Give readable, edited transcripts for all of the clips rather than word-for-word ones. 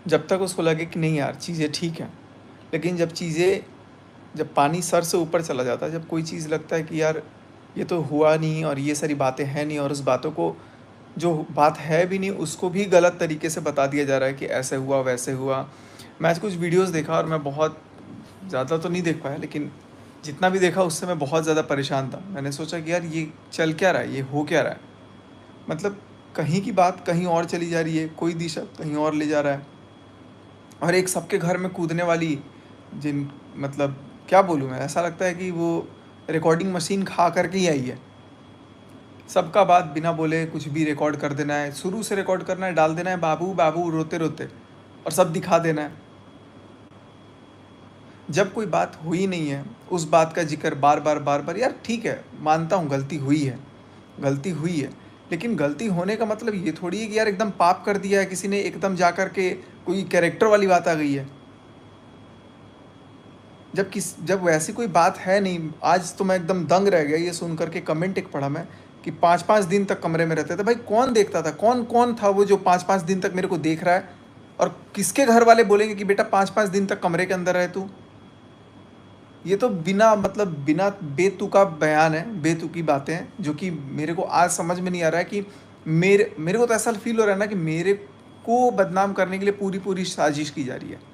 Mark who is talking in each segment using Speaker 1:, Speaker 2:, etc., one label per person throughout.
Speaker 1: जब तक उसको लगे कि नहीं यार चीज़ें ठीक हैं। लेकिन जब पानी सर से ऊपर चला जाता है, जब कोई चीज़ लगता है कि यार ये तो हुआ नहीं और ये सारी बातें हैं नहीं, और उस बातों को, जो बात है भी नहीं, उसको भी गलत तरीके से बता दिया जा रहा है कि ऐसे हुआ वैसे हुआ। मैं आज कुछ वीडियोस देखा और मैं बहुत ज़्यादा तो नहीं देख पाया, लेकिन जितना भी देखा उससे मैं बहुत ज़्यादा परेशान था। मैंने सोचा कि यार ये चल क्या रहा है, ये हो क्या रहा है। मतलब कहीं की बात कहीं और चली जा रही है, कोई दिशा कहीं और ले जा रहा है, और एक सबके घर में कूदने वाली, जिन मतलब क्या बोलूँ मैं, ऐसा लगता है कि वो रिकॉर्डिंग मशीन खा करके ही आई है। सबका बात बिना बोले कुछ भी रिकॉर्ड कर देना है, शुरू से रिकॉर्ड करना है, डाल देना है बाबू बाबू रोते रोते, और सब दिखा देना है। जब कोई बात हुई नहीं है उस बात का जिक्र बार बार बार बार। यार ठीक है, मानता हूँ गलती हुई है, गलती हुई है, लेकिन गलती होने का मतलब ये थोड़ी है कि यार एकदम पाप कर दिया है किसी ने, एकदम जा कर के कोई कैरेक्टर वाली बात आ गई है। जब वैसी कोई बात है नहीं। आज तो मैं एकदम दंग रह गया ये सुन करके। कमेंट एक पढ़ा मैं कि 5-5 दिन तक कमरे में रहते थे। भाई कौन देखता था, कौन कौन था वो जो 5-5 दिन तक मेरे को देख रहा है, और किसके घर वाले बोलेंगे कि बेटा 5-5 दिन तक कमरे के अंदर रहे तू। ये तो बिना मतलब बिना बेतुका बयान है, बेतुकी बातें हैं, जो कि मेरे को आज समझ में नहीं आ रहा है कि मेरे को तो ऐसा फील हो रहा है ना कि मेरे को बदनाम करने के लिए पूरी पूरी साजिश की जा रही है।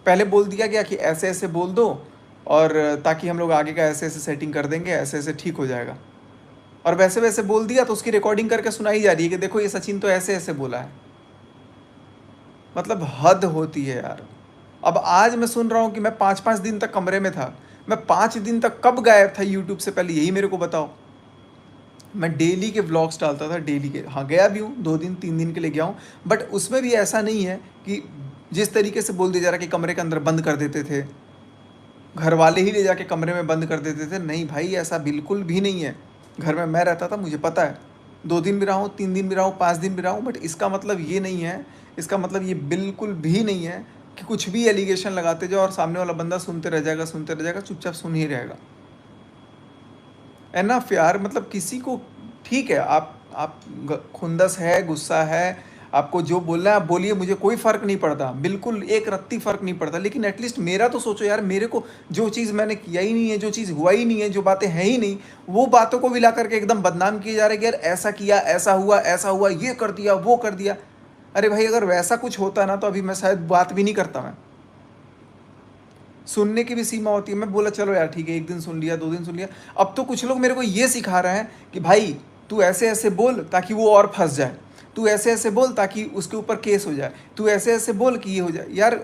Speaker 1: पहले बोल दिया गया कि ऐसे ऐसे बोल दो, और ताकि हम लोग आगे का ऐसे ऐसे सेटिंग कर देंगे, ऐसे ऐसे ठीक हो जाएगा। और वैसे वैसे बोल दिया तो उसकी रिकॉर्डिंग करके सुनाई जा रही है कि देखो ये सचिन तो ऐसे ऐसे बोला है। मतलब हद होती है यार। अब आज मैं सुन रहा हूँ कि मैं 5-5 दिन तक कमरे में था। मैं 5 दिन तक कब गायब था यूट्यूब से, पहले यही मेरे को बताओ। मैं डेली के व्लॉग्स डालता था, डेली के। हाँ गया भी हूँ, 2 दिन 3 दिन के लिए गया हूँ, बट उसमें भी ऐसा नहीं है कि जिस तरीके से बोल दिया जा रहा है कि कमरे के अंदर बंद कर देते थे, घर वाले ही ले जाके कमरे में बंद कर देते थे। नहीं भाई, ऐसा बिल्कुल भी नहीं है। घर में मैं रहता था, मुझे पता है। 2 दिन भी रहा हूँ, 3 दिन भी रहा हूँ, 5 दिन भी रहा हूँ, बट इसका मतलब ये नहीं है, इसका मतलब ये बिल्कुल भी नहीं है कि कुछ भी एलिगेशन लगाते जाओ और सामने वाला बंदा सुनते रह जाएगा, सुनते रह जाएगा, चुपचाप सुन ही रहेगा। एनफ यार। मतलब किसी को, ठीक है, आप खुंदस है, गुस्सा है, आपको जो बोलना है आप बोलिए, मुझे कोई फ़र्क नहीं पड़ता, बिल्कुल एक रत्ती फ़र्क नहीं पड़ता। लेकिन एटलीस्ट मेरा तो सोचो यार। मेरे को जो चीज़ मैंने किया ही नहीं है, जो चीज़ हुआ ही नहीं है, जो बातें हैं ही नहीं, वो बातों को भी ला करके एकदम बदनाम किए जा रहे हैं कि यार ऐसा किया, ऐसा हुआ, ये कर दिया, वो कर दिया। अरे भाई, अगर वैसा कुछ होता ना तो अभी मैं शायद बात भी नहीं करता। मैं सुनने की भी सीमा होती है। मैं बोला चलो यार ठीक है, 1 दिन सुन लिया, 2 दिन सुन लिया। अब तो कुछ लोग मेरे को ये सिखा रहे हैं कि भाई तू ऐसे ऐसे बोल ताकि वो और फंस जाए, तू ऐसे ऐसे बोल ताकि उसके ऊपर केस हो जाए, तू ऐसे ऐसे बोल कि ये हो जाए। यार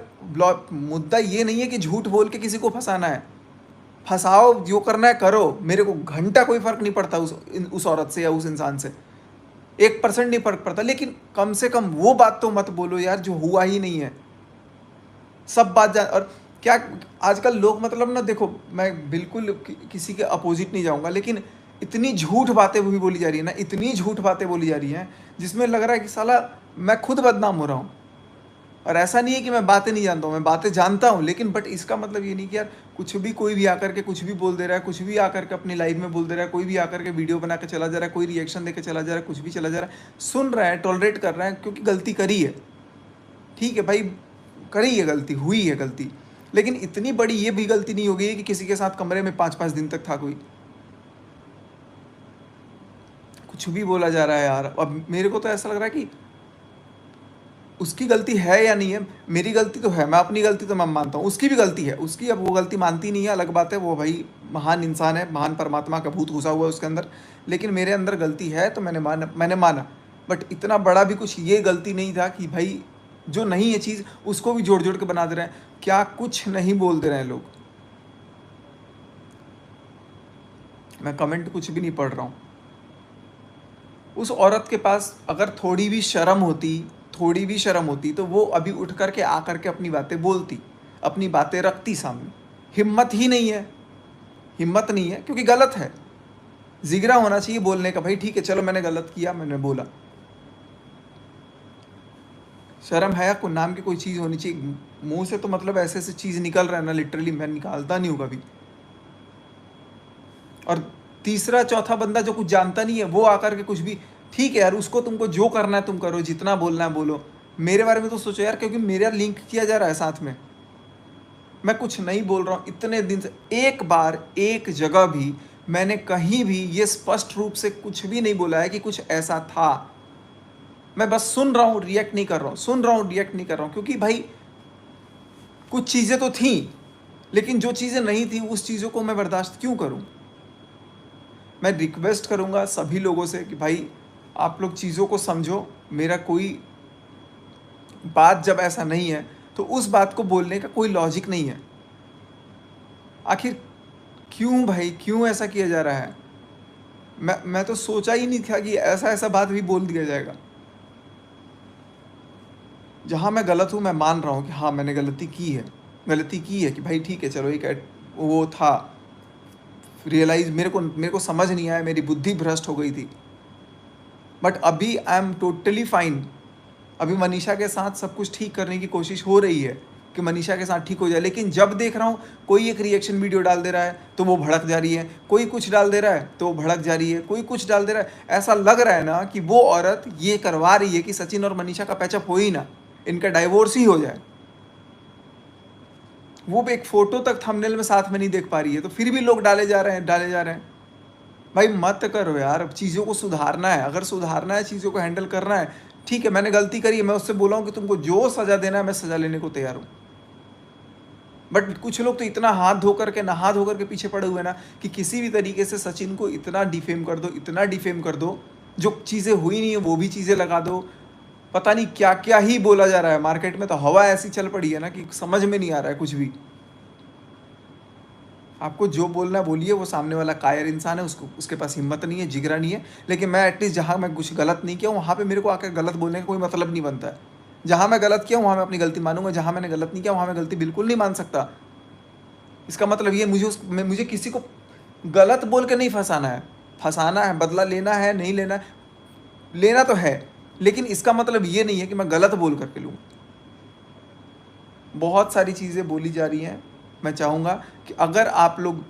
Speaker 1: मुद्दा ये नहीं है कि झूठ बोल के किसी को फंसाना है। फंसाओ, जो करना है करो, मेरे को घंटा कोई फर्क नहीं पड़ता उस औरत से या उस इंसान से। 1% नहीं फर्क पड़ता, लेकिन कम से कम वो बात तो मत बोलो यार जो हुआ ही नहीं है। सब बात जान। और क्या, आजकल लोग मतलब ना, देखो मैं बिल्कुल किसी के अपोजिट नहीं जाऊंगा, लेकिन इतनी झूठ बातें भी बोली जा रही है ना, इतनी झूठ बातें बोली जा रही हैं जिसमें लग रहा है कि साला मैं खुद बदनाम हो रहा हूँ। और ऐसा नहीं है कि मैं बातें नहीं जानता हूँ, मैं बातें जानता हूँ, लेकिन बट इसका मतलब ये नहीं कि यार कुछ भी कोई भी आकर के कुछ भी बोल दे रहा है, कुछ भी आकर के अपनी लाइफ में बोल दे रहा है, कोई भी आकर के वीडियो बना के चला जा रहा है, कोई रिएक्शन देकर चला जा रहा है, कुछ भी चला जा रहा है, सुन रहा है, टॉलरेट कर रहा है, क्योंकि गलती करी है। ठीक है भाई, करी है गलती, हुई है गलती, लेकिन इतनी बड़ी ये भी गलती नहीं हो गई कि किसी के साथ कमरे में 5-5 दिन तक था कोई। कुछ भी बोला जा रहा है यार। अब मेरे को तो ऐसा लग रहा है कि उसकी गलती है या नहीं है। मेरी गलती तो है, मैं अपनी गलती तो मैं मानता हूँ, उसकी भी गलती है। उसकी, अब वो गलती मानती नहीं है अलग बात है, वो भाई महान इंसान है, महान परमात्मा का भूत घुसा हुआ है उसके अंदर। लेकिन मेरे अंदर गलती है तो मैंने माना। बट इतना बड़ा भी कुछ ये गलती नहीं था कि भाई जो नहीं है चीज़ उसको भी जोड़ जोड़ के बना दे रहे हैं। क्या कुछ नहीं बोल दे रहे हैं लोग। मैं कमेंट कुछ भी नहीं पढ़ रहा हूँ। उस औरत के पास अगर थोड़ी भी शर्म होती तो वो अभी उठ करके आ करके अपनी बातें बोलती, अपनी बातें रखती सामने। हिम्मत ही नहीं है, हिम्मत नहीं है, क्योंकि गलत है। जिगरा होना चाहिए बोलने का, भाई ठीक है चलो मैंने गलत किया, मैंने बोला। शर्म है को नाम की कोई चीज़ होनी चाहिए। मुंह से तो मतलब ऐसे ऐसे चीज़ निकल रहा है ना, लिटरली मैं निकालता नहीं हूँ कभी। और तीसरा चौथा बंदा जो कुछ जानता नहीं है वो आकर के कुछ भी, ठीक है यार, उसको तुमको जो करना है तुम करो, जितना बोलना है बोलो, मेरे बारे में तो सोचो यार, क्योंकि मेरा लिंक किया जा रहा है साथ में। मैं कुछ नहीं बोल रहा हूँ इतने दिन से, एक बार एक जगह भी मैंने कहीं भी ये स्पष्ट रूप से कुछ भी नहीं बोला है कि कुछ ऐसा था। मैं बस सुन रहा हूँ, रिएक्ट नहीं कर रहा हूँ, सुन रहा हूँ, रिएक्ट नहीं कर रहा हूँ, क्योंकि भाई कुछ चीज़ें तो थी, लेकिन जो चीज़ें नहीं थी उस चीज़ों को मैं बर्दाश्त क्यों करूँ। मैं रिक्वेस्ट करूँगा सभी लोगों से कि भाई आप लोग चीज़ों को समझो। मेरा कोई बात जब ऐसा नहीं है तो उस बात को बोलने का कोई लॉजिक नहीं है। आखिर क्यों भाई, क्यों ऐसा किया जा रहा है। मैं तो सोचा ही नहीं था कि ऐसा ऐसा बात भी बोल दिया जाएगा। जहाँ मैं गलत हूँ मैं मान रहा हूँ कि हाँ मैंने गलती की है कि भाई ठीक है चलो एक वो था, रियलाइज मेरे को समझ नहीं आया, मेरी बुद्धि भ्रष्ट हो गई थी। बट अभी आई एम टोटली फाइन। अभी मनीषा के साथ सब कुछ ठीक करने की कोशिश हो रही है कि मनीषा के साथ ठीक हो जाए, लेकिन जब देख रहा हूँ कोई एक रिएक्शन वीडियो डाल दे रहा है तो वो भड़क जा रही है, कोई कुछ डाल दे रहा है तो वो भड़क जा रही है, कोई कुछ डाल दे रहा है। ऐसा लग रहा है ना कि वो औरत ये करवा रही है कि सचिन और मनीषा का पैचअप हो ही ना, इनका डाइवोर्स ही हो जाए। वो भी एक फोटो तक थंबनेल में साथ में नहीं देख पा रही है, तो फिर भी लोग डाले जा रहे हैं। भाई मत करो यार, चीज़ों को सुधारना है, अगर सुधारना है, चीज़ों को हैंडल करना है, ठीक है मैंने गलती करी है, मैं उससे बोला हूँ कि तुमको जो सज़ा देना है मैं सज़ा लेने को तैयार हूँ। बट कुछ लोग तो इतना हाथ धो करके, नहा धो करके पीछे पड़े हुए ना कि किसी भी तरीके से सचिन को इतना डिफेम कर दो, इतना डिफेम कर दो, जो चीज़ें हुई नहीं है वो भी चीज़ें लगा दो। पता नहीं क्या क्या ही बोला जा रहा है मार्केट में, तो हवा ऐसी चल पड़ी है ना कि समझ में नहीं आ रहा है कुछ भी। आपको जो बोलना बोलिए, वो सामने वाला कायर इंसान है, उसको उसके पास हिम्मत नहीं है, जिगरा नहीं है। लेकिन मैं एटलीस्ट जहाँ मैं कुछ गलत नहीं किया वहाँ पे मेरे को आकर गलत बोलने का कोई मतलब नहीं बनता है। जहाँ मैं गलत किया वहाँ मैं अपनी गलती मानूंगा, जहाँ मैंने गलत नहीं किया वहाँ मैं गलती बिल्कुल नहीं मान सकता। इसका मतलब ये मुझे किसी को गलत बोल के नहीं फंसाना है। फंसाना है, बदला लेना है, नहीं लेना है, लेना तो है, लेकिन इसका मतलब ये नहीं है कि मैं गलत बोल करके लूँ। बहुत सारी चीज़ें बोली जा रही हैं। मैं चाहूँगा कि अगर आप लोग,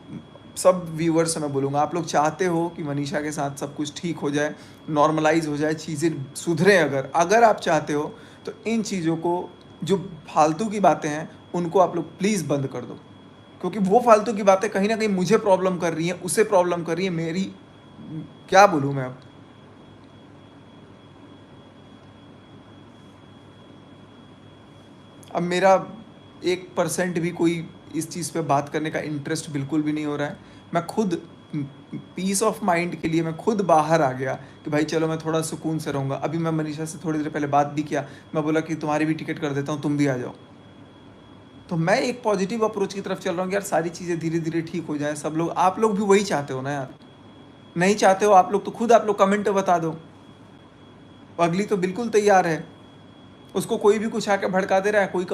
Speaker 1: सब व्यूअर्स से मैं बोलूँगा, आप लोग चाहते हो कि मनीषा के साथ सब कुछ ठीक हो जाए, नॉर्मलाइज हो जाए, चीज़ें सुधरें, अगर आप चाहते हो तो इन चीज़ों को, जो फालतू की बातें हैं उनको आप लोग प्लीज़ बंद कर दो। क्योंकि वो फालतू की बातें कहीं ना कहीं मुझे प्रॉब्लम कर रही हैं, उसे प्रॉब्लम कर रही है, मेरी क्या बोलूँ मैं अब मेरा 1% भी कोई इस चीज़ पे बात करने का इंटरेस्ट बिल्कुल भी नहीं हो रहा है। मैं खुद पीस ऑफ माइंड के लिए मैं खुद बाहर आ गया कि भाई चलो मैं थोड़ा सुकून से रहूँगा। अभी मैं मनीषा से थोड़ी देर पहले बात भी किया, मैं बोला कि तुम्हारी भी टिकट कर देता हूँ, तुम भी आ जाओ। तो मैं एक पॉजिटिव अप्रोच की तरफ चल रहा हूँ कि यार सारी चीज़ें धीरे धीरे ठीक हो जाए। सब लोग, आप लोग भी वही चाहते हो ना यार। नहीं चाहते हो आप लोग तो खुद आप लोग कमेंट में बता दो। अगली तो बिल्कुल तैयार है, उसको कोई भी कुछ आके भड़का दे रहा है, कोई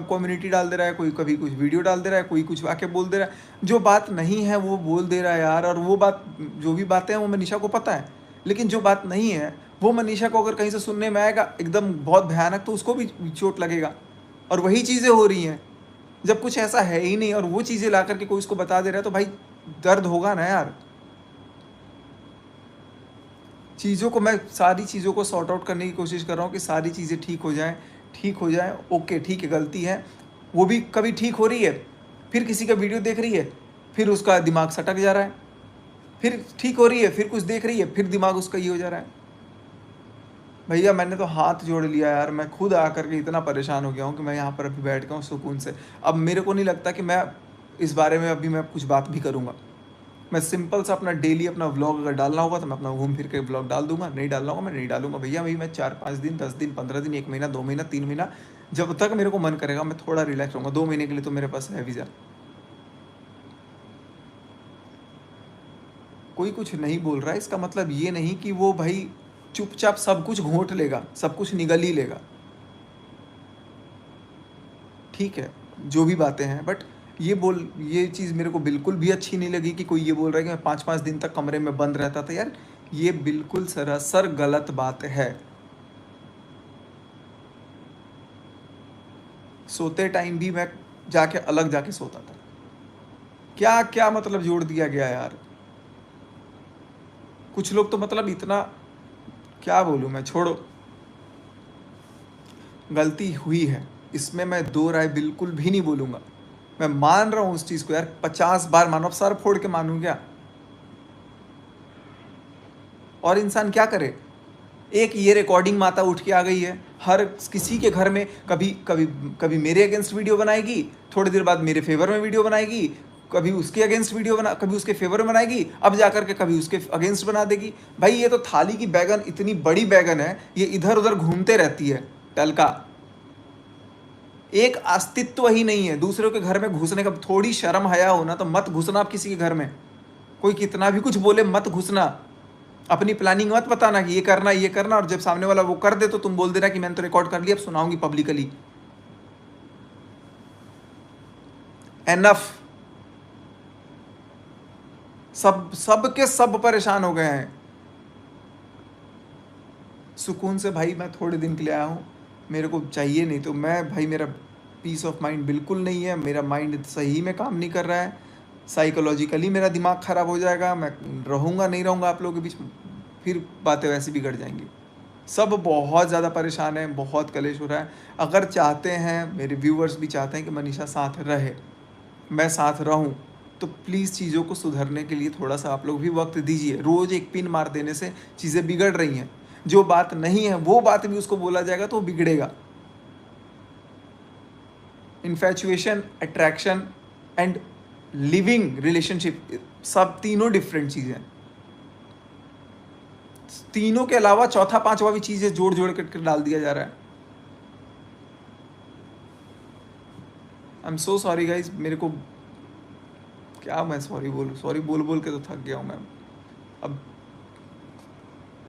Speaker 1: कम्युनिटी डाल दे रहा है, कोई कभी कुछ वीडियो डाल दे रहा है, कोई कुछ आके बोल दे रहा है। जो बात नहीं है वो बोल दे रहा है यार। और वो बात, जो भी बातें हैं वो मनीषा को पता है, लेकिन जो बात नहीं है वो मनीषा को अगर कहीं से सुनने में आएगा एकदम बहुत भयानक, तो उसको भी चोट लगेगा। और वही चीज़ें हो रही हैं जब कुछ ऐसा है ही नहीं, और वो चीज़ें ला करके कोई उसको बता दे रहा है, तो भाई दर्द होगा ना यार। चीज़ों को, मैं सारी चीज़ों को सॉर्ट आउट करने की कोशिश कर रहा हूँ कि सारी चीज़ें ठीक हो जाएं, ठीक हो जाएं। ओके ठीक है, गलती है, वो भी कभी ठीक हो रही है, फिर किसी का वीडियो देख रही है, फिर उसका दिमाग सटक जा रहा है, फिर ठीक हो रही है, फिर कुछ देख रही है, फिर दिमाग उसका ये हो जा रहा है। भैया मैंने तो हाथ जोड़ लिया यार, मैं खुद आकर के इतना परेशान हो गया हूँ कि मैं यहाँ पर अभी बैठ गया हूँ सुकून से। अब मेरे को नहीं लगता कि मैं इस बारे में अभी मैं कुछ बात भी करूँगा। मैं सिंपल सा अपना डेली अपना व्लॉग अगर डालना होगा तो मैं अपना घूम फिर के व्लॉग डाल दूंगा, नहीं डालना होगा मैं नहीं डालूंगा। भैया अभी मैं 4-5 दिन, 10 दिन, 15 दिन, 1 महीना, 2 महीना, 3 महीना, जब तक मेरे को मन करेगा मैं थोड़ा रिलैक्स रहूँगा। 2 महीने के लिए तो मेरे पास है वीज़ा। कोई कुछ नहीं बोल रहा है, इसका मतलब ये नहीं कि वो भाई चुपचाप सब कुछ घोंट लेगा, सब कुछ निगल ही लेगा। ठीक है जो भी बातें हैं, बट ये चीज़ मेरे को बिल्कुल भी अच्छी नहीं लगी कि कोई ये बोल रहा है कि मैं 5-5 दिन तक कमरे में बंद रहता था। यार ये बिल्कुल सरासर गलत बात है। सोते टाइम भी मैं जाके अलग जाके सोता था। क्या क्या मतलब जोड़ दिया गया यार। कुछ लोग तो मतलब इतना, क्या बोलूँ मैं, छोड़ो। गलती हुई है, इसमें मैं दो राय बिल्कुल भी नहीं बोलूँगा। मैं मान रहा हूँ उस चीज़ को यार, 50 बार मानो, अब सर फोड़ के मानूँ क्या? और इंसान क्या करे? एक ये रिकॉर्डिंग माता उठ के आ गई है, हर किसी के घर में कभी कभी कभी मेरे अगेंस्ट वीडियो बनाएगी, थोड़ी देर बाद मेरे फेवर में वीडियो बनाएगी, कभी उसके अगेंस्ट वीडियो बना, कभी उसके फेवर में बनाएगी, अब जाकर के कभी उसके अगेंस्ट बना देगी। भाई ये तो थाली की बैगन, इतनी बड़ी बैगन है, ये इधर उधर घूमते रहती है टल का, एक अस्तित्व ही नहीं है। दूसरों के घर में घुसने का थोड़ी शर्म हया होना तो मत घुसना आप किसी के घर में। कोई कितना भी कुछ बोले मत घुसना, अपनी प्लानिंग मत बताना कि ये करना, और जब सामने वाला वो कर दे तो तुम बोल देना कि मैंने तो रिकॉर्ड कर लिया, अब सुनाऊंगी पब्लिकली। एनफ। सब के सब परेशान हो गए हैं। सुकून से भाई मैं थोड़े दिन के लिए आया हूँ, मेरे को चाहिए नहीं तो मैं भाई, मेरा पीस ऑफ माइंड बिल्कुल नहीं है, मेरा माइंड सही में काम नहीं कर रहा है, साइकोलॉजिकली मेरा दिमाग ख़राब हो जाएगा, मैं रहूँगा नहीं रहूँगा आप लोगों के बीच में, फिर बातें वैसे बिगड़ जाएंगी। सब बहुत ज़्यादा परेशान हैं, बहुत कलेश हो रहा है। अगर चाहते हैं, मेरे व्यूअर्स भी चाहते हैं कि मनीषा साथ रहे, मैं साथ रहूं, तो प्लीज़ चीज़ों को सुधरने के लिए थोड़ा सा आप लोग भी वक्त दीजिए। रोज़ एक पिन मार देने से चीज़ें बिगड़ रही हैं। जो बात नहीं है वो बात भी उसको बोला जाएगा तो वो बिगड़ेगा। Infatuation, attraction and living relationship, सब तीनों डिफरेंट चीज़ें हैं। तीनों के अलावा चौथा पांचवा भी चीज़ें जोड़ जोड़ कर डाल दिया जा रहा है। I am so sorry guys, मेरे को क्या मैं सॉरी बोलूँ, सॉरी बोल बोल के तो थक गया हूँ मैं। अब